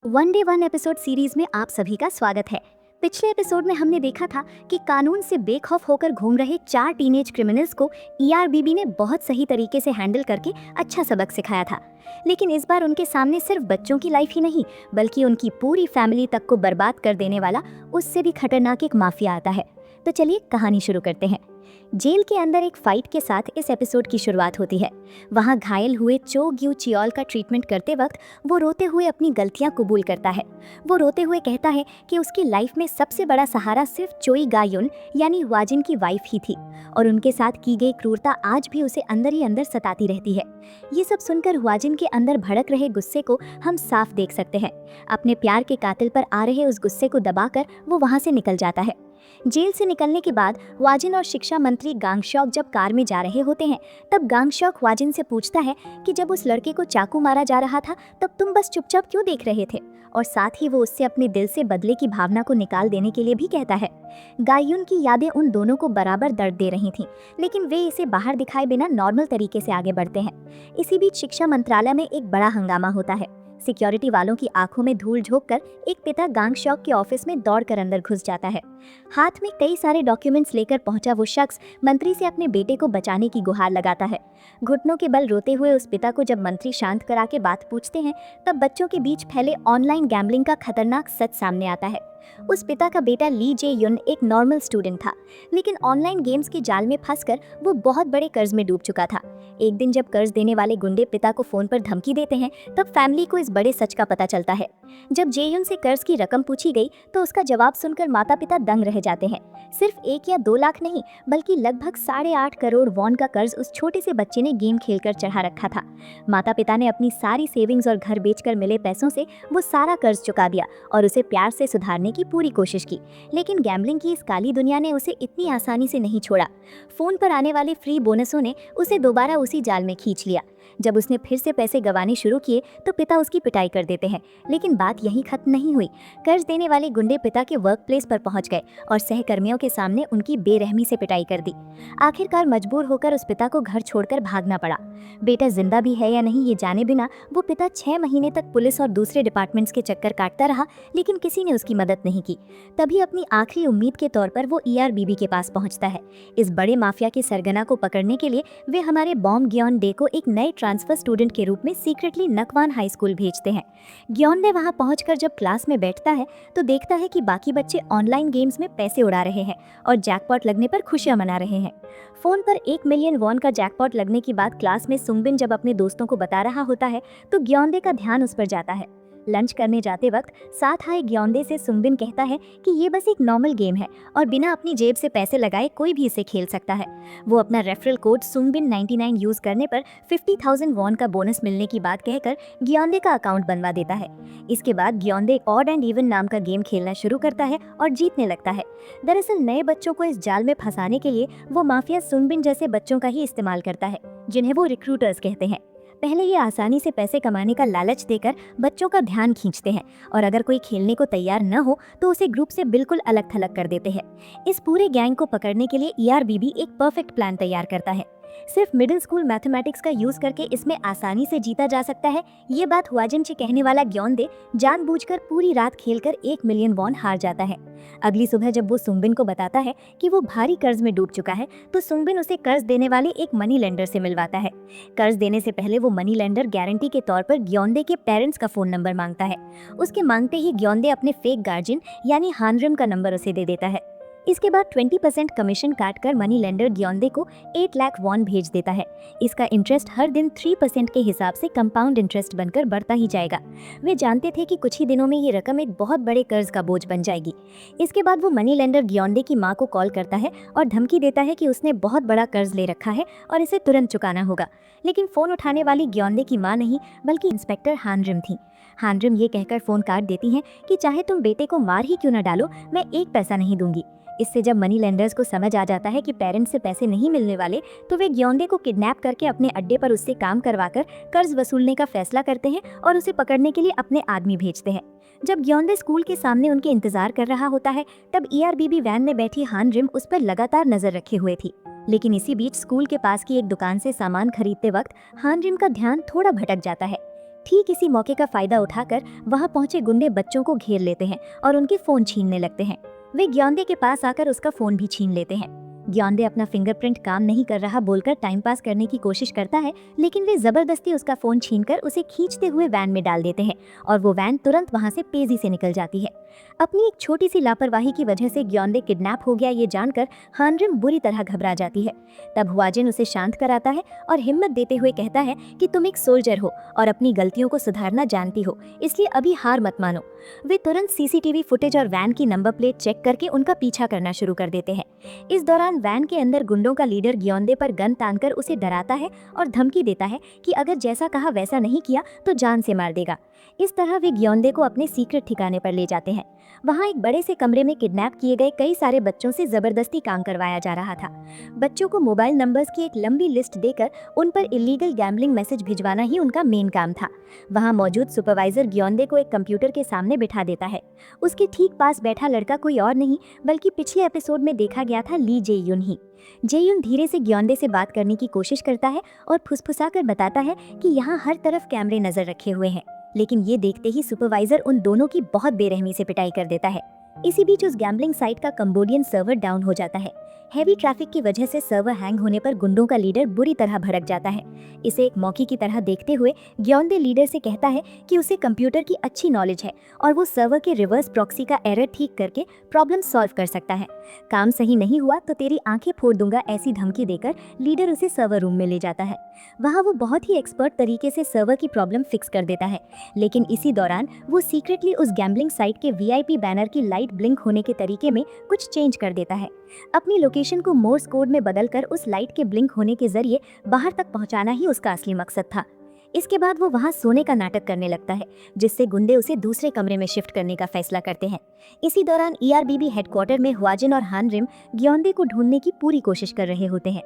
One day one episode series में आप सभी का स्वागत है। पिछले एपिसोड में हमने देखा था कि कानून से बेखौफ होकर घूम रहे 4 टीनेज क्रिमिनल्स को ईआरबीबी ने बहुत सही तरीके से हैंडल करके अच्छा सबक सिखाया था। लेकिन इस बार उनके सामने सिर्फ बच्चों की लाइफ ही नहीं बल्कि उनकी पूरी फैमिली तक को बर्बाद कर देने वाला उससे भी खतरनाक एक माफिया आता है। तो चलिए कहानी शुरू करते हैं। जेल के अंदर एक फाइट के साथ इस एपिसोड की शुरुआत होती है। वहाँ घायल हुए चो ग्यू चियोल का ट्रीटमेंट करते वक्त वो रोते हुए अपनी गलतियां कबूल करता है। वो रोते हुए कहता है कि उसकी लाइफ में सबसे बड़ा सहारा सिर्फ चोई गायुन यानी वाजिन की वाइफ ही थी और उनके साथ की गई क्रूरता आज भी उसे अंदर ही अंदर सताती रहती है। ये सब सुनकर वाजिन के अंदर भड़क रहे गुस्से को हम साफ देख सकते हैं। अपने प्यार के कातिल पर आ रहे उस गुस्से को दबाकर वो वहाँ से निकल जाता है। जेल से निकलने के बाद वाजिन और शिक्षा मंत्री गांगशॉक जब कार में जा रहे होते हैं तब गांगशॉक वाजिन से पूछता है कि जब उस लड़के को चाकू मारा जा रहा था तब तुम बस चुपचाप क्यों देख रहे थे, और साथ ही वो उससे अपने दिल से बदले की भावना को निकाल देने के लिए भी कहता है। गायुन की यादें उन दोनों को बराबर दर्द दे रही थीं, लेकिन वे इसे बाहर दिखाए बिना नॉर्मल तरीके से आगे बढ़ते हैं। इसी बीच शिक्षा मंत्रालय में एक बड़ा हंगामा होता है। सिक्योरिटी वालों की आंखों में धूल झोंककर एक पिता गांगशॉक के ऑफिस में दौड़कर अंदर घुस जाता है। हाथ में कई सारे डॉक्यूमेंट्स लेकर पहुंचा वो शख्स मंत्री से अपने बेटे को बचाने की गुहार लगाता है। घुटनों के बल रोते हुए उस पिता को जब मंत्री शांत करा के बात पूछते हैं तब बच्चों के बीच फैले ऑनलाइन गैम्बलिंग का खतरनाक सच सामने आता है। उस पिता का बेटा ली जे युन एक नॉर्मल स्टूडेंट था, लेकिन ऑनलाइन गेम्स के जाल में फंसकर वो बहुत बड़े कर्ज में डूब चुका था। एक दिन जब कर्ज देने वाले गुंडे पिता को फोन पर धमकी देते हैं तब फैमिली को इस बड़े सच का पता चलता है। जब जेयुन से कर्ज की रकम पूछी गई तो उसका जवाब सुनकर माता पिता दंग रह जाते हैं। सिर्फ 1 या 2 लाख नहीं बल्कि लगभग 8.5 करोड़ वॉन का कर्ज उस छोटे से बच्चे ने गेम खेलकर चढ़ा रखा था। माता पिता ने अपनी सारी सेविंग्स और घर बेचकर मिले पैसों से वो सारा कर्ज चुका दिया और उसे प्यार से सुधारने की पूरी कोशिश की, लेकिन गैम्बलिंग की इस काली दुनिया ने उसे इतनी आसानी से नहीं छोड़ा। फोन पर आने वाले फ्री बोनसों ने उसे दोबारा उसी जाल में खींच लिया। जब उसने फिर से पैसे गंवाने शुरू किए तो पिता उसकी पिटाई कर देते हैं, लेकिन बात यहीं खत्म नहीं हुई। कर्ज देने वाले गुंडे पिता के वर्क प्लेस पर पहुंच गए और सहकर्मियों के सामने उनकी बेरहमी से पिटाई कर दी। आखिरकार मजबूर होकर उस पिता को घर छोड़कर भागना पड़ा। बेटा जिंदा भी है या नहीं ये जाने बिना वो पिता 6 महीने तक पुलिस और दूसरे डिपार्टमेंट्स के चक्कर काटता रहा, लेकिन किसी ने उसकी मदद नहीं की। तभी अपनी आखिरी उम्मीद के तौर पर वो ईआरबीबी के पास पहुंचता है। इस बड़े माफिया के सरगना को पकड़ने के लिए वे हमारे बॉम ग्योन डे को एक नए ट्रांसफर स्टूडेंट के रूप में सीक्रेटली नकवान हाई स्कूल भेजते हैं। ग्योन डे वहां पहुंचकर जब क्लास में बैठता है तो देखता है कि बाकी बच्चे ऑनलाइन गेम्स में पैसे उड़ा रहे हैं और जैकपॉट लगने पर खुशियां मना रहे हैं। फोन पर 1 मिलियन वॉन का जैकपॉट लगने की बात क्लास में सुंगबिन जब अपने दोस्तों को बता रहा होता है तो ग्योन डे का ध्यान उस पर जाता है। लंच करने जाते वक्त साथ आए ग्योंडे से सुंगबिन कहता है कि ये बस एक नॉर्मल गेम है और बिना अपनी जेब से पैसे लगाए कोई भी इसे खेल सकता है। वो अपना रेफरल कोड सुंगबिन 99 यूज करने पर 50,000 वॉन का बोनस मिलने की बात कहकर ग्योंडे का अकाउंट बनवा देता है। इसके बाद ग्योंडे ऑड एंड इवन नाम का गेम खेलना शुरू करता है और जीतने लगता है। दरअसल नए बच्चों को इस जाल में फंसाने के लिए वो माफिया सुंगबिन जैसे बच्चों का ही इस्तेमाल करता है, जिन्हें वो रिक्रूटर्स कहते हैं। पहले ये आसानी से पैसे कमाने का लालच देकर बच्चों का ध्यान खींचते हैं और अगर कोई खेलने को तैयार न हो तो उसे ग्रुप से बिल्कुल अलग थलग कर देते हैं। इस पूरे गैंग को पकड़ने के लिए ईआरबीबी एक परफेक्ट प्लान तैयार करता है। सिर्फ मिडिल स्कूल मैथमेटिक्स का यूज करके इसमें आसानी से जीता जा सकता है, ये बात वाजिन से कहने वाला ग्योंडे जानबूझकर पूरी रात खेलकर 1 मिलियन वॉन हार जाता है। अगली सुबह जब वो सुंगबिन को बताता है कि वो भारी कर्ज में डूब चुका है तो सुंगबिन उसे कर्ज देने वाले एक मनी लेंडर से मिलवाता है। कर्ज देने से पहले वो मनी लेंडर गारंटी के तौर पर ग्योंडे के पेरेंट्स का फोन नंबर मांगता है। उसके मांगते ही ग्योंडे अपने फेक गार्जियन यानी हानरिम का नंबर उसे दे देता है। इसके बाद 20% कमीशन काटकर मनी लेंडर ग्योंडे को 8 लाख वॉन भेज देता है। इसका इंटरेस्ट हर दिन 3% के हिसाब से कंपाउंड इंटरेस्ट बनकर बढ़ता ही जाएगा। वे जानते थे कि कुछ ही दिनों में ये रकम एक बहुत बड़े कर्ज का बोझ बन जाएगी। इसके बाद वो मनी लेंडर ग्योंडे की मां को कॉल करता है और धमकी देता है कि उसने बहुत बड़ा कर्ज ले रखा है और इसे तुरंत चुकाना होगा। लेकिन फोन उठाने वाली ग्योंडे की मां नहीं बल्कि इंस्पेक्टर हानरिम थी। हानरिम ये कहकर फोन काट देती हैं कि चाहे तुम बेटे को मार ही क्यों न डालो, मैं 1 पैसा नहीं दूंगी। इससे जब मनी लेंडर्स को समझ आ जाता है कि पेरेंट्स से पैसे नहीं मिलने वाले तो वे ग्योंडे को किडनैप करके अपने अड्डे पर उससे काम करवाकर कर्ज वसूलने का फैसला करते हैं और उसे पकड़ने के लिए अपने आदमी भेजते हैं। जब ग्योंडे स्कूल के सामने उनके इंतजार कर रहा होता है तब ईआरबीबी वैन में बैठी हानरिम उस पर लगातार नजर रखे हुए थी। लेकिन इसी बीच स्कूल के पास की एक दुकान से सामान खरीदते वक्त हानरिम का ध्यान थोड़ा भटक जाता है। ठीक इसी मौके का फायदा उठाकर वहां पहुंचे गुंडे बच्चों को घेर लेते हैं और उनके फोन छीनने लगते हैं। वे ग्योंदे के पास आकर उसका फोन भी छीन लेते हैं। ग्योंदे अपना फिंगरप्रिंट काम नहीं कर रहा बोलकर टाइम पास करने की कोशिश करता है, लेकिन वे जबरदस्ती उसका फोन छीनकर उसे खींचते हुए वैन में डाल देते हैं और वो वैन तुरंत वहां से तेजी से निकल जाती है। अपनी एक छोटी सी लापरवाही की वजह से ग्योंदे किडनैप हो गया ये जानकर हानरिम बुरी तरह घबरा जाती है। तब हुआजिन उसे शांत कराता है और हिम्मत देते हुए कहता है कि तुम एक सोल्जर हो और अपनी गलतियों को सुधारना जानती हो, इसलिए अभी हार मत मानो। वे तुरंत सीसीटीवी फुटेज और वैन की नंबर प्लेट चेक करके उनका पीछा करना शुरू कर देते हैं। इस दौरान वैन के अंदर गुंडों का लीडर ग्योंदे पर गन तानकर उसे डराता है और धमकी देता है कि अगर जैसा कहा वैसा नहीं किया तो जान से मार देगा। इस तरह वे ग्योंदे को अपने सीक्रेट ठिकाने पर ले जाते हैं। वहाँ एक बड़े से कमरे में किडनैप किए गए कई सारे बच्चों से जबरदस्ती काम करवाया जा रहा था। बच्चों को मोबाइल नंबर्स की एक लंबी लिस्ट देकर उन पर इलीगल गैम्बलिंग मैसेज भिजवाना ही उनका मेन काम था। वहाँ मौजूद सुपरवाइजर ग्योंदे को एक कंप्यूटर के सामने बिठा देता है। उसके ठीक पास बैठा लड़का कोई और नहीं बल्कि पिछले एपिसोड में देखा गया था ली जे-युन ही। जे-युन धीरे से ग्योंदे से बात करने की कोशिश करता है और फुसफुसाकर बताता है कि यहाँ हर तरफ कैमरे नजर रखे हुए हैं, लेकिन ये देखते ही सुपरवाइजर उन दोनों की बहुत बेरहमी से पिटाई कर देता है। इसी बीच उस गैम्बलिंग साइट का कंबोडियन सर्वर डाउन हो जाता है। हैवी ट्रैफिक की वजह से सर्वर हैंग होने पर गुंडों का लीडर बुरी तरह भड़क जाता है। इसे एक मौके की तरह देखते हुए ग्योंदे लीडर से कहता है कि उसे कंप्यूटर की अच्छी नॉलेज है और वो सर्वर के रिवर्स प्रॉक्सी का एरर ठीक करके प्रॉब्लम सॉल्व कर सकता है। काम सही नहीं हुआ तो तेरी आंखें फोड़ दूंगा, ऐसी धमकी देकर लीडर उसे सर्वर रूम में ले जाता है। वहाँ वो बहुत ही एक्सपर्ट तरीके से सर्वर की प्रॉब्लम फिक्स कर देता है, लेकिन इसी दौरान वो सीक्रेटली उस गैम्बलिंग साइट के वीआईपी बैनर की लाइट ब्लिंक होने के तरीके में कुछ चेंज कर देता है। अपनी लोकेशन को मोर्स कोड में बदलकर उस लाइट के ब्लिंक होने के जरिए बाहर तक पहुंचाना ही उसका असली मकसद था। इसके बाद वो वहां सोने का नाटक करने लगता है, जिससे गुंडे उसे दूसरे कमरे में शिफ्ट करने का फैसला करते हैं। इसी दौरान ईआरबीबी हेडक्वार्टर में हुआजिन और हानरिम ग्योंदे को ढूंढने की पूरी कोशिश कर रहे होते हैं।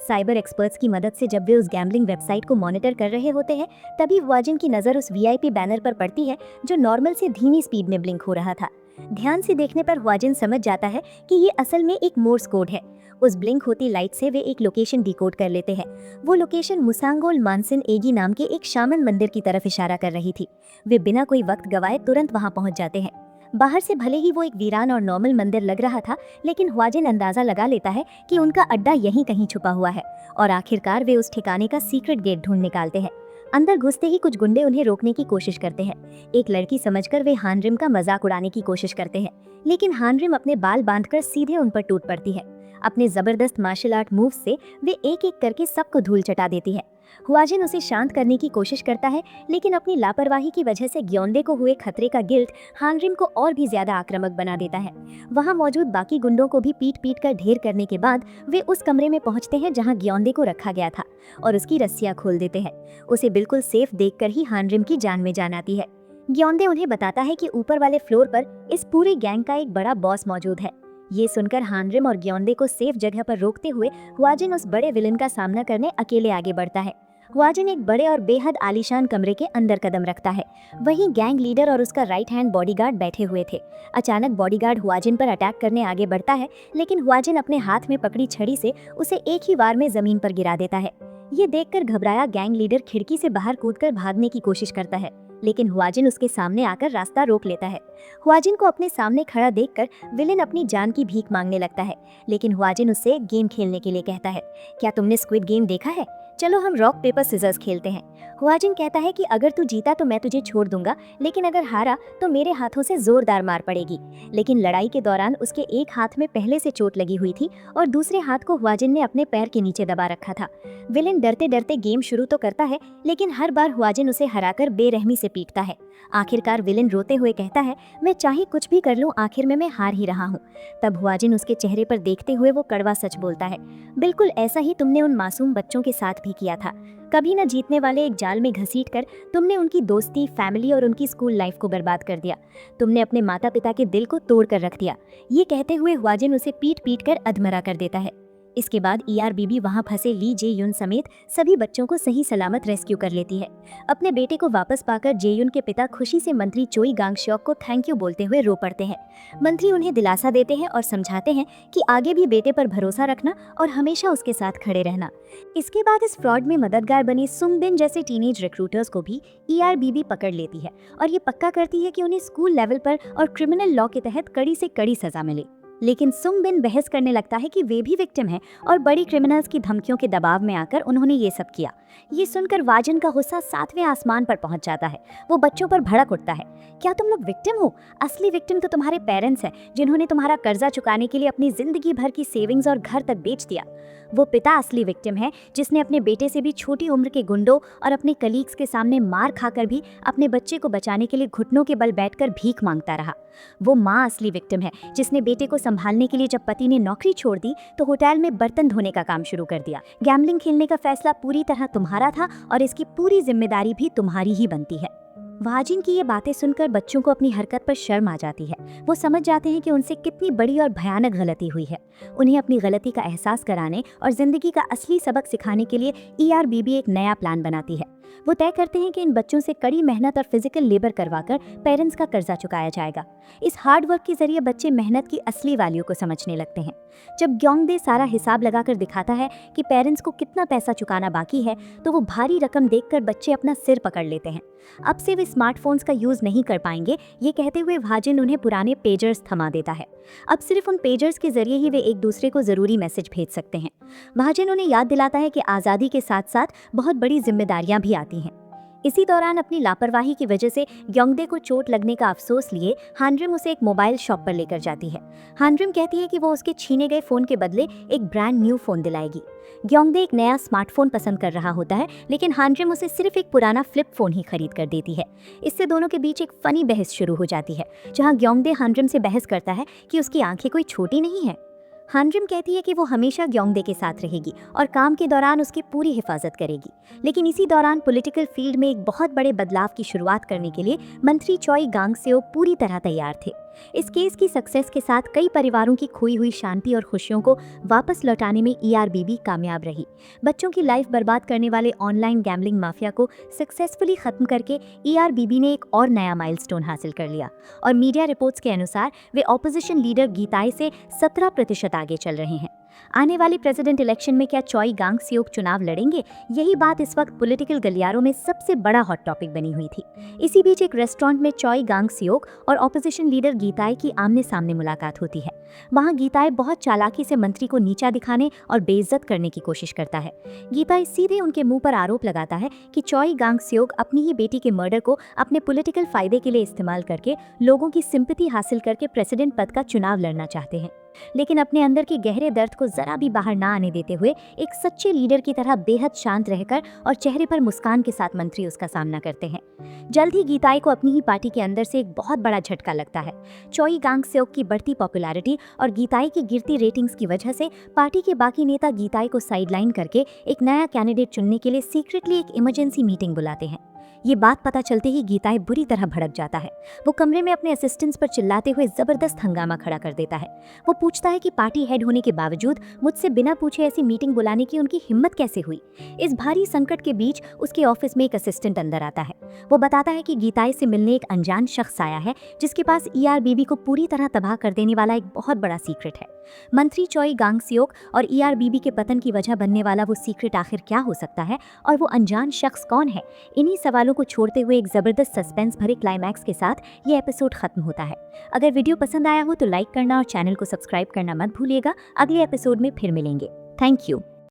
साइबर एक्सपर्ट्स की मदद से जब वे उस गैम्बलिंग वेबसाइट को मॉनिटर कर रहे होते हैं, तभी हुआजिन की नजर उस वीआईपी बैनर पर पड़ती है जो नॉर्मल से धीमी स्पीड में ब्लिंक हो रहा था। ध्यान से देखने पर हुआजिन समझ जाता है कि ये असल में एक मोर्स कोड है। उस ब्लिंक होती लाइट से वे एक लोकेशन डिकोड कर लेते हैं। वो लोकेशन मुसांगोल मानसिन एगी नाम के एक शामन मंदिर की तरफ इशारा कर रही थी। वे बिना कोई वक्त गवाए तुरंत वहां पहुंच जाते हैं। बाहर से भले ही वो एक वीरान और नॉर्मल मंदिर लग रहा था, लेकिन हुआजिन अंदाजा लगा लेता है कि उनका अड्डा यहीं कहीं छुपा हुआ है और आखिरकार वे उस ठिकाने का सीक्रेट गेट ढूंढ निकालते हैं। अंदर घुसते ही कुछ गुंडे उन्हें रोकने की कोशिश करते हैं। एक लड़की समझकर वे हानरिम का मजाक उड़ाने की कोशिश करते हैं, लेकिन हानरिम अपने बाल बांधकर सीधे उन पर टूट पड़ती है। अपने जबरदस्त मार्शल आर्ट मूव से वे एक एक करके सबको धूल चटा देती है। हुआजिन उसे शांत करने की कोशिश करता है, लेकिन अपनी लापरवाही की वजह से ग्योंदे को हुए खतरे का गिल्ट हानरिम को और भी ज्यादा आक्रामक बना देता है। वहां मौजूद बाकी गुंडों को भी पीट पीट कर ढेर करने के बाद वे उस कमरे में पहुंचते हैं जहां ग्योंदे को रखा गया था और उसकी रस्सियां खोल देते हैं। उसे बिल्कुल सेफ देखकर ही हानरिम की जान में जान आती है। ग्योंदे उन्हें बताता है कि ऊपर वाले फ्लोर पर इस पूरे गैंग का एक बड़ा बॉस मौजूद है। ये सुनकर हानरिम और ग्योंदे को सेफ जगह पर रोकते हुए हुआजिन उस बड़े विलन का सामना करने अकेले आगे बढ़ता है। हुआजिन एक बड़े और बेहद आलीशान कमरे के अंदर कदम रखता है। वहीं गैंग लीडर और उसका राइट हैंड बॉडीगार्ड बैठे हुए थे। अचानक बॉडीगार्ड हुआजिन पर अटैक करने आगे बढ़ता है, लेकिन हुआजिन अपने हाथ में पकड़ी छड़ी से उसे एक ही वार में जमीन पर गिरा देता है। ये देखकर घबराया गैंग लीडर खिड़की से बाहर कूदकर भागने की कोशिश करता है, लेकिन हुआजिन उसके सामने आकर रास्ता रोक लेता है। हुआजिन को अपने सामने खड़ा देखकर विलेन अपनी जान की भीख मांगने लगता है, लेकिन हुआजिन उससे एक गेम खेलने के लिए कहता है। क्या तुमने स्क्विड गेम देखा है? चलो हम रॉक पेपर सिजर्स खेलते हैं। हुआजिन कहता है कि अगर तू जीता तो मैं तुझे छोड़ दूंगा, लेकिन अगर हारा तो मेरे हाथों से जोरदार मार पड़ेगी। लेकिन लड़ाई के दौरान उसके एक हाथ में पहले से चोट लगी हुई थी और दूसरे हाथ को हुआजिन ने अपने पैर के नीचे दबा रखा था। विलेन डरते डरते गेम शुरू तो करता है, लेकिन हर बार हुआजिन उसे हराकर बेरहमी से पीटता है। आखिरकार विलेन रोते हुए कहता है, मैं चाहे कुछ भी कर लूं, आखिर में मैं हार ही रहा हूं। तब हुआजिन उसके चेहरे पर देखते हुए वो कड़वा सच बोलता है, बिल्कुल ऐसा ही तुमने उन मासूम बच्चों के साथ भी किया था। कभी न जीतने वाले एक जाल में घसीटकर तुमने उनकी दोस्ती, फैमिली और उनकी स्कूल लाइफ को बर्बाद कर दिया। तुमने अपने माता पिता के दिल को तोड़ कर रख दिया। ये कहते हुए हुआजिन उसे पीट पीट कर अधमरा कर देता है। इसके बाद ईआरबीबी वहां फंसे ली जे युन समेत सभी बच्चों को सही सलामत रेस्क्यू कर लेती है। अपने बेटे को वापस पाकर जे युन के पिता खुशी से मंत्री चोई गांगश्योक को थैंक यू बोलते हुए रो पड़ते हैं। मंत्री उन्हें दिलासा देते हैं और समझाते हैं कि आगे भी बेटे पर भरोसा रखना और हमेशा उसके साथ खड़े रहना। इसके बाद इस फ्रॉड में मददगार बनी सुंगबिन जैसे टीनेज रिक्रूटर्स को भी ईआरबीबी पकड़ लेती है और ये पक्का करती है कि उन्हें स्कूल लेवल पर और क्रिमिनल लॉ के तहत कड़ी से कड़ी सजा मिले। लेकिन सुंगबिन बहस करने लगता है कि वे भी विक्टिम हैं और बड़ी क्रिमिनल्स की धमकियों के दबाव में आकर उन्होंने ये सब किया। ये सुनकर वाजन का गुस्सा 7वें आसमान पर पहुंच जाता है। वो बच्चों पर भड़क उठता है। क्या तुम लोग विक्टिम हो? असली विक्टिम तो तुम्हारे पेरेंट्स हैं, जिन्होंने तुम्हारा कर्जा चुकाने के लिए अपनी जिंदगी भर की सेविंग्स और घर तक बेच दिया। वो पिता असली विक्टिम है, जिसने अपने बेटे से भी छोटी उम्र के गुंडों और अपने कलीग्स के सामने मार खाकर भी अपने बच्चे को बचाने के लिए घुटनों के बल बैठकर भीख मांगता रहा। वो माँ असली विक्टिम है, जिसने बेटे को संभालने के लिए जब पति ने नौकरी छोड़ दी तो होटल में बर्तन धोने का काम शुरू कर दिया। गैम्बलिंग खेलने का फैसला पूरी तरह तुम्हारा था और इसकी पूरी जिम्मेदारी भी तुम्हारी ही बनती है। वाजिन की ये बातें सुनकर बच्चों को अपनी हरकत पर शर्म आ जाती है। वो समझ जाते हैं कि उनसे कितनी बड़ी और भयानक गलती हुई है। उन्हें अपनी गलती का एहसास कराने और जिंदगी का असली सबक सिखाने के लिए ईआरबीबी एक नया प्लान बनाती है। वो तय करते हैं कि इन बच्चों से कड़ी मेहनत और फिजिकल लेबर करवाकर पेरेंट्स का कर्जा चुकाया जाएगा। इस हार्ड वर्क के जरिए बच्चे मेहनत की असली वैल्यू को समझने लगते हैं। जब ग्योंगडे सारा हिसाब लगाकर दिखाता है कि पेरेंट्स को कितना पैसा चुकाना बाकी है, तो वो भारी रकम देखकर बच्चे अपना सिर पकड़ लेते हैं। अब से वे स्मार्टफोन्स का यूज नहीं कर पाएंगे, ये कहते हुए वाजिन उन्हें पुराने पेजर्स थमा देता है। अब सिर्फ उन पेजर्स के जरिए ही वे एक दूसरे को जरूरी मैसेज भेज सकते हैं। वाजिन उन्हें याद दिलाता है कि आज़ादी के साथ साथ बहुत बड़ी जिम्मेदारियां भी आती हैं। इसी दौरान अपनी लापरवाही की वजह से ग्योंगडे को चोट लगने का अफसोस लिए हानरिम उसे एक मोबाइल शॉप पर लेकर जाती है। हानरिम कहती है कि वो उसके छीने गए फोन के बदले एक ब्रांड न्यू फोन दिलाएगी। ग्योंगडे एक नया स्मार्टफोन पसंद कर रहा होता है, लेकिन हानरिम उसे सिर्फ एक पुराना फ्लिप फोन ही खरीद कर देती है। इससे दोनों के बीच एक फनी बहस शुरू हो जाती है, जहां ग्योंगडे हानरिम से बहस करता है कि उसकी आंखें कोई छोटी नहीं है। हानरिम कहती है कि वो हमेशा ग्योंगडे के साथ रहेगी और काम के दौरान उसकी पूरी हिफाजत करेगी। लेकिन इसी दौरान पॉलिटिकल फील्ड में एक बहुत बड़े बदलाव की शुरुआत करने के लिए मंत्री चोई गांगसेओ पूरी तरह तैयार थे। इस केस की सक्सेस के साथ कई परिवारों की खोई हुई शांति और खुशियों को वापस लौटाने में ईआरबीबी कामयाब रही। बच्चों की लाइफ बर्बाद करने वाले ऑनलाइन गैम्बलिंग माफिया को सक्सेसफुली खत्म करके ईआरबीबी ने एक और नया माइलस्टोन हासिल कर लिया और मीडिया रिपोर्ट्स के अनुसार वे ऑपोजिशन लीडर गीताई से 17% आगे चल रहे हैं। आने वाले प्रेसिडेंट इलेक्शन में क्या चोई गांगसेओक चुनाव लड़ेंगे? यही बात इस वक्त पॉलिटिकल गलियारों में सबसे बड़ा हॉट टॉपिक बनी हुई थी। इसी बीच एक रेस्टोरेंट में चोई गांगसेओक और ऑपोजिशन लीडर गीताई की आमने सामने मुलाकात होती है। वहां गीताई बहुत चालाकी से मंत्री को नीचा दिखाने और बेइज्जत करने की कोशिश करता है। गीताई सीधे उनके मुंह पर आरोप लगाता है कि चोई गांगसेओक अपनी ही बेटी के मर्डर को अपने पॉलिटिकल फायदे के लिए इस्तेमाल करके लोगों की सिंपैथी हासिल करके प्रेसिडेंट पद का चुनाव लड़ना चाहते हैं। लेकिन अपने अंदर के गहरे दर्द को जरा भी बाहर ना आने देते हुए एक सच्चे लीडर की तरह बेहद शांत रहकर और चेहरे पर मुस्कान के साथ मंत्री उसका सामना करते हैं। जल्द ही गीताई को अपनी ही पार्टी के अंदर से एक बहुत बड़ा झटका लगता है। चोई गांगसेओक की बढ़ती पॉपुलैरिटी और गीताई की गिरती रेटिंग्स की वजह से पार्टी के बाकी नेता गीताई को साइडलाइन करके एक नया कैंडिडेट चुनने के लिए सीक्रेटली एक इमरजेंसी मीटिंग बुलाते हैं। ये बात पता चलते ही गीताई बुरी तरह भड़क जाता है। वो कमरे में अपने असिस्टेंट्स पर चिल्लाते हुए जबरदस्त हंगामा खड़ा कर देता है। वो पूछता है कि पार्टी हेड होने के बावजूद मुझसे बिना पूछे ऐसी मीटिंग बुलाने की उनकी हिम्मत कैसे हुई। इस भारी संकट के बीच उसके ऑफिस में एक असिस्टेंट अंदर आता है। वो बताता है कि गीताई से मिलने एक अनजान शख्स आया है, जिसके पास ईआरबीबी को पूरी तरह तबाह कर देने वाला एक बहुत बड़ा सीक्रेट है। मंत्री चोई गांगसेओक और ईआरबीबी के पतन की वजह बनने वाला वो सीक्रेट आखिर क्या हो सकता है और वो अनजान शख्स कौन है? इन्हीं सवालों को छोड़ते हुए एक जबरदस्त सस्पेंस भरे क्लाइमैक्स के साथ ये एपिसोड खत्म होता है। अगर वीडियो पसंद आया हो तो लाइक करना और चैनल को सब्सक्राइब करना मत भूलिएगा। अगले एपिसोड में फिर मिलेंगे। Thank you.